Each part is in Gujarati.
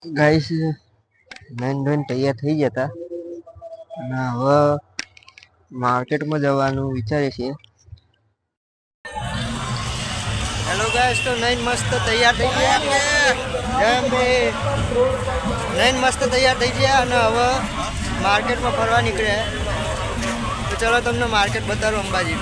ગાઈસ નાઈન ધોઈને તૈયાર થઈ ગયા હતા અને હવે માર્કેટમાં જવાનું વિચારીએ છીએ. હેલો ગાઈસ, તો નાઈન મસ્ત તૈયાર થઈ ગયા. નાઈન મસ્ત તૈયાર થઈ ગયા અને હવે માર્કેટમાં ફરવા નીકળ્યા. તો ચલો તમને માર્કેટ બતાવું અંબાજી.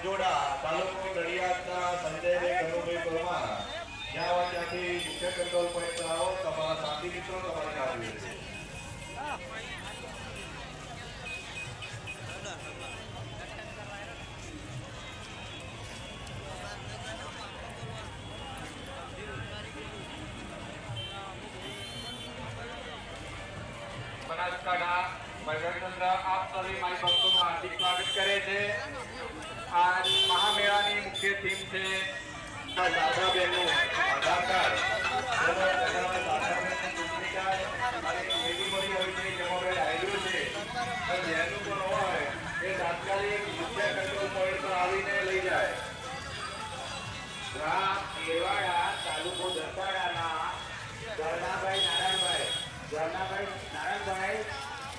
કંજોડા તાલુકો નડિયાદના સંજયભાઈ ગણુભાઈ પરમાર જ્યાં ત્યાંથી મુખ્ય કંટ્રોલ પોઈન્ટ પર આવો. તમારા સાથી મિત્રો તમારે આવી છે. બનાસકાંઠા ભગતચંદ્ર આપ સभी માઈ ભક્તોનું હાર્દિક સ્વાગત કરે છે. આ મહામેળાની મુખ્ય થીમ છે દાદા બહેનો આધાર કાર્ડ તાત્કાલિક મુખ્ય કંટ્રોલ પોઈન્ટ પર આવીને લઈ જાય. ગ્રામ એરવાડા તાલુકો દસાડાના ગરનાભાઈ નારાયણભાઈ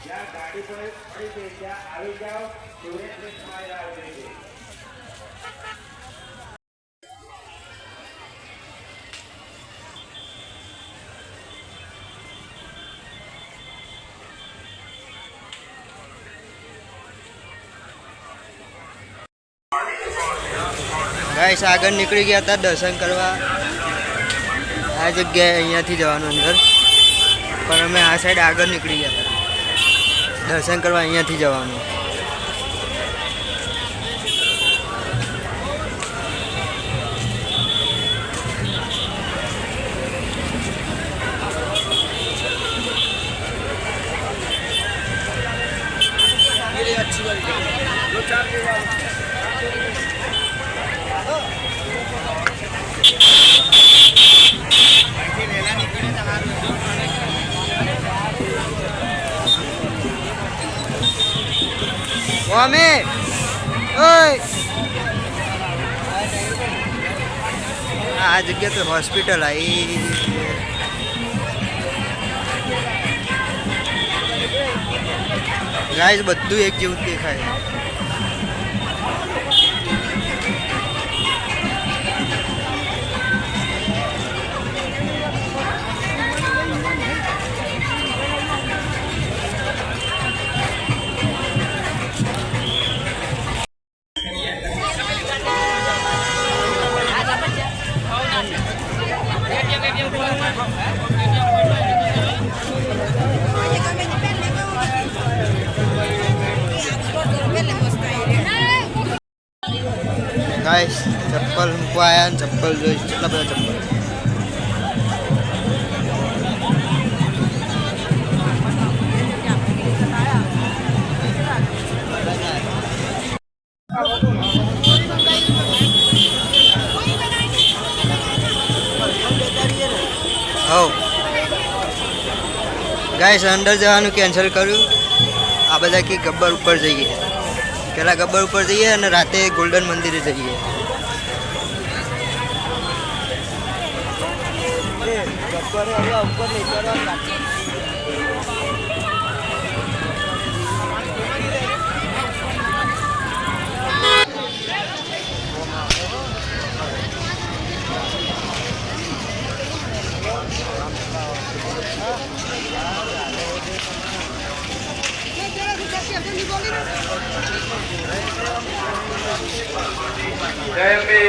જ્યાં ગાડી પર પડી છે ત્યાં આવી જાઓ. સુરેશભાઈ તમારી રાહ જોઈ છે. ગાઈસ આગળ નીકળી ગયા હતા દર્શન કરવા. આ જગ્યાએ અહીંયાથી જવાનું અંદર, પણ અમે આ સાઈડ આગળ નીકળી ગયા હતા દર્શન કરવા. અહીંયાથી જવાનું. Wame! Oi! આ જગ્યા તો હોસ્પિટલ આવી. ગાઈસ બધું એક જેવું દેખાય. ગાઈસ ચપ્પલ મૂકવા આવ્યા ને ચપ્પલ જોઈ કેટલા બધા ચપ્પલ. ગાઈસ અંદર જવાનું કેન્સલ કર્યું. આ બધા કે ગબ્બર ઉપર જઈએ. પેલા ગબ્બર ઉપર જઈએ અને રાતે ગોલ્ડન મંદિરે જઈએ. જય અંબે.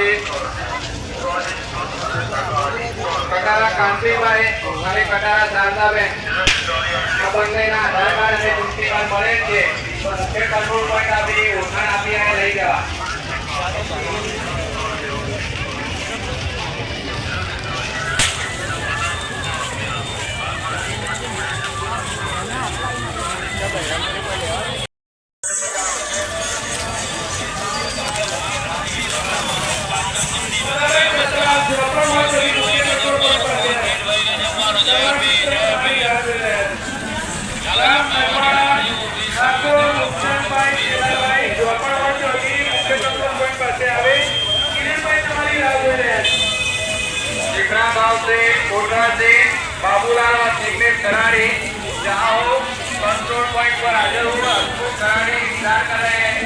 કટારા કાંતિભાઈ અને કટારા શારદાબેન આ બંનેના આધાર કાર્ડ અને ચૂંટણી કાર્ડ મળે છે તો મુખ્ય કંટ્રોલ પોઈન્ટ આપી ઓળખાણ આપી અને લઈ જવા. विक्रम भाव से कोटरा से बाबूलाल और सिग्नेट करारी जहाँ हो कंट्रोल पॉइंट पर हाजिर हुआ उसको करारी इंतजार कर रहे हैं.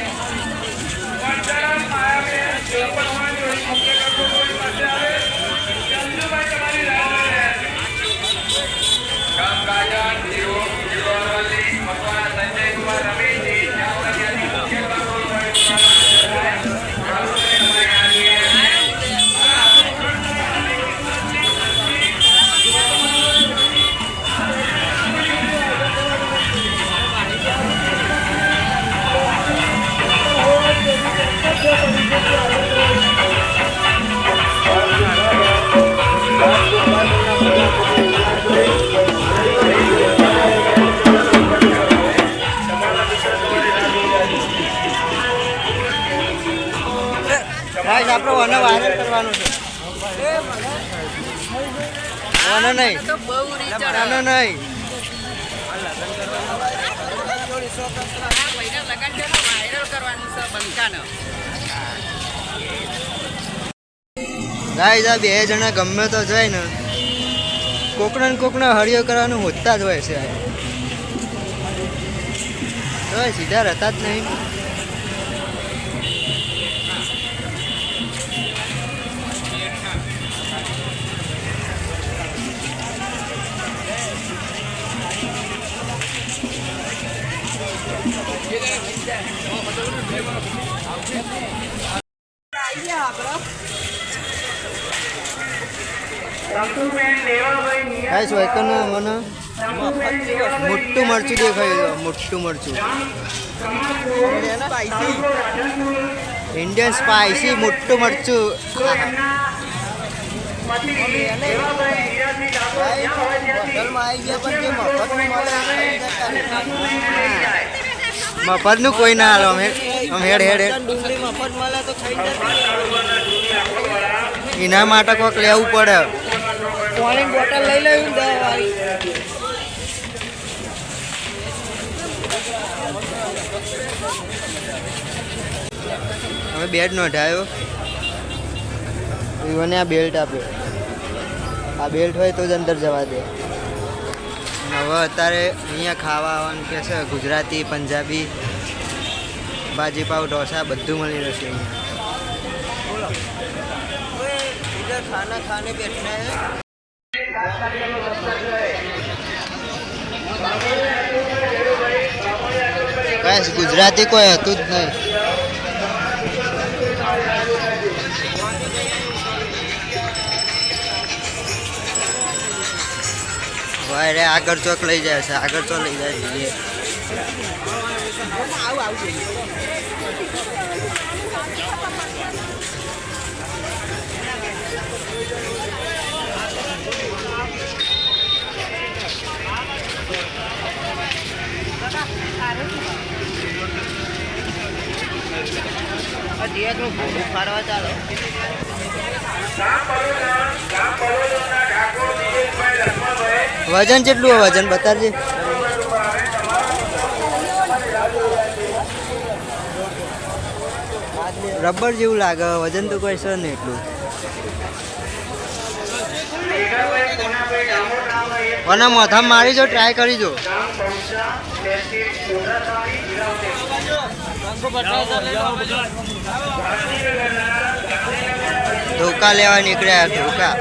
कामकाजन जीरो जीरोवली मकवाना संजय कुमार रमेश जी मुख्य कंट्रोल पॉइंट ગાઈસ આપણે ઓને વાયરલ કરવાનું છે. ઓને નહીં, ઓને નહીં. ગાઈસ આ બે જણા ગમે તો જાય ને કોકને હળિયો કરવાનું હોતા જ હોય છે. તો સીધા રહેતા જ નહીં. ગાઈસ વાયકન મને મોટું મરચું દેખાયું. મોટું મરચું ઇન્ડિયન સ્પાઈસી મોટું મરચું. મફતનું કોઈ ના હાલો. હેડ હેડ એના માટે કોઈક લેવું પડે. પાણી બોટલ લઈ લેવું દવાવાળી. હવે બેડ નો ઢાયો એને આ બેલ્ટ આપ્યો. આ બેલ્ટ હોય તો જ અંદર જવા દે. હવે અત્યારે અહીંયા ખાવા આવવાનું કે છે. ગુજરાતી, પંજાબી, ભાજી પાવ, ઢોસા બધું મળી રહેશે અહીંયા. ખાના ખાને બેઠના હે. બસ ગુજરાતી કોઈ હતું જ નહીં. ભાઈ આગળ ચોક લઈ જાય છે. આગળ ચોક લઈ જાય જઈએ. ફાડવા ચાલો. વજન કેટલું હોય? વજન બતાવજે. રબર જેવું લાગે, વજન તો કોઈ છે નહીં એટલું. અને માથામાં મારી જો, ટ્રાય કરી જો. ધોકા લેવા નીકળ્યા, ધોકા.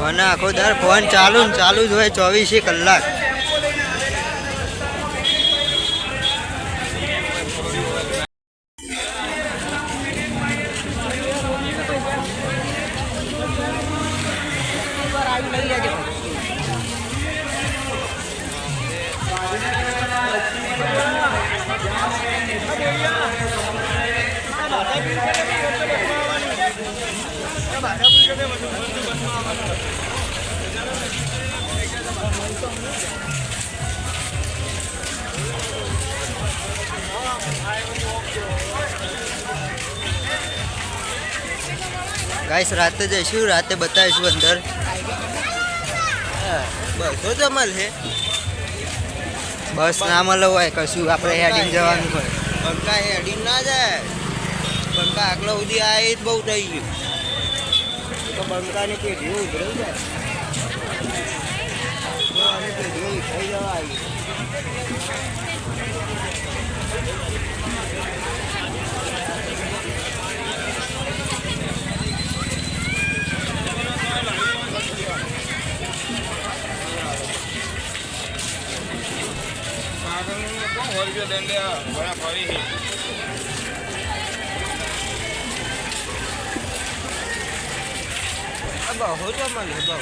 અને આખો દર ફોન ચાલુ ને ચાલુ જ હોય 24 કલાક. ગાઈસ રાતે જઈશું, રાતે બતાવીશું અંદર. બસો જમલ છે, બસ ના મળે હોય કશું, આપણે હેડિંગ જવાનું હોય. બંકા હેડિંગ ના જાય, બંકા આગળ સુધી આ જ બહુ થઈ ગયું. તો બંકાની પેઢીઓ ઉભરાઈ જાય, પેઢીઓ ઉભરાઈ જવા આવી. બહુ જમલ છે બહુ.